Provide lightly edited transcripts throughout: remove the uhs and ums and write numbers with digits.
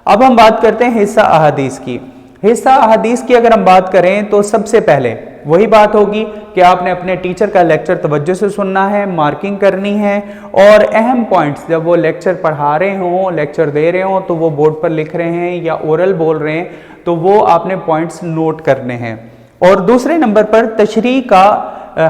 اب ہم بات کرتے ہیں حصہ احادیث کی۔ حصہ احادیث کی اگر ہم بات کریں تو سب سے پہلے وہی بات ہوگی کہ آپ نے اپنے ٹیچر کا لیکچر توجہ سے سننا ہے، مارکنگ کرنی ہے، اور اہم پوائنٹس جب وہ لیکچر پڑھا رہے ہوں، لیکچر دے رہے ہوں تو وہ بورڈ پر لکھ رہے ہیں یا اورل بول رہے ہیں تو وہ آپ نے پوائنٹس نوٹ کرنے ہیں۔ اور دوسرے نمبر پر تشریح کا،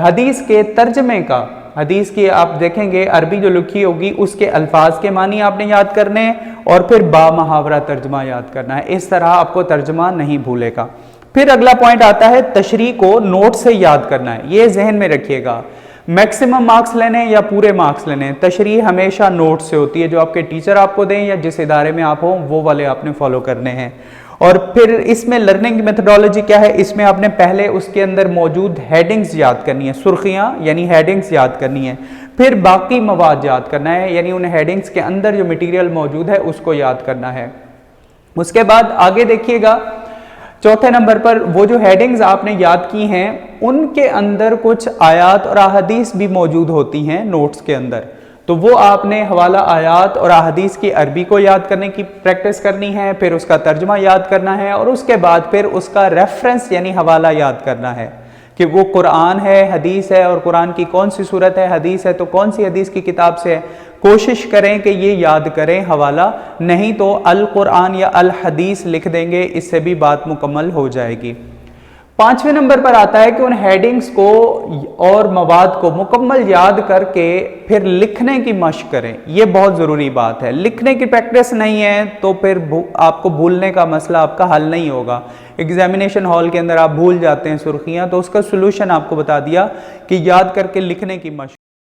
حدیث کے ترجمے کا، حدیث کی آپ دیکھیں گے عربی جو لکھی ہوگی اس کے الفاظ کے معنی آپ نے یاد کرنے ہیں اور پھر با محاورہ ترجمہ یاد کرنا ہے۔ اس طرح آپ کو ترجمہ نہیں بھولے گا۔ پھر اگلا پوائنٹ آتا ہے تشریح کو نوٹ سے یاد کرنا ہے، یہ ذہن میں رکھیے گا۔ میکسیمم مارکس لینے یا پورے مارکس لینے، تشریح ہمیشہ نوٹ سے ہوتی ہے، جو آپ کے ٹیچر آپ کو دیں یا جس ادارے میں آپ ہوں وہ والے آپ نے فالو کرنے ہیں۔ اور پھر اس میں لرننگ میتھڈالوجی کیا ہے، اس میں آپ نے پہلے اس کے اندر موجود ہیڈنگز یاد کرنی ہے، سرخیاں یعنی ہیڈنگز یاد کرنی ہے، پھر باقی مواد یاد کرنا ہے، یعنی ان ہیڈنگز کے اندر جو مٹیریل موجود ہے اس کو یاد کرنا ہے۔ اس کے بعد آگے دیکھیے گا، چوتھے نمبر پر وہ جو ہیڈنگز آپ نے یاد کی ہیں ان کے اندر کچھ آیات اور احادیث بھی موجود ہوتی ہیں نوٹس کے اندر، تو وہ آپ نے حوالہ آیات اور احادیث کی عربی کو یاد کرنے کی پریکٹس کرنی ہے، پھر اس کا ترجمہ یاد کرنا ہے، اور اس کے بعد پھر اس کا ریفرنس یعنی حوالہ یاد کرنا ہے کہ وہ قرآن ہے، حدیث ہے، اور قرآن کی کون سی صورت ہے، حدیث ہے تو کون سی حدیث کی کتاب سے ہے۔ کوشش کریں کہ یہ یاد کریں حوالہ، نہیں تو القرآن یا الحدیث لکھ دیں گے، اس سے بھی بات مکمل ہو جائے گی۔ پانچویں نمبر پر آتا ہے کہ ان ہیڈنگز کو اور مواد کو مکمل یاد کر کے پھر لکھنے کی مشق کریں، یہ بہت ضروری بات ہے۔ لکھنے کی پریکٹس نہیں ہے تو پھر آپ کو بھولنے کا مسئلہ آپ کا حل نہیں ہوگا۔ ایگزامینیشن ہال کے اندر آپ بھول جاتے ہیں سرخیاں، تو اس کا سلوشن آپ کو بتا دیا کہ یاد کر کے لکھنے کی مشق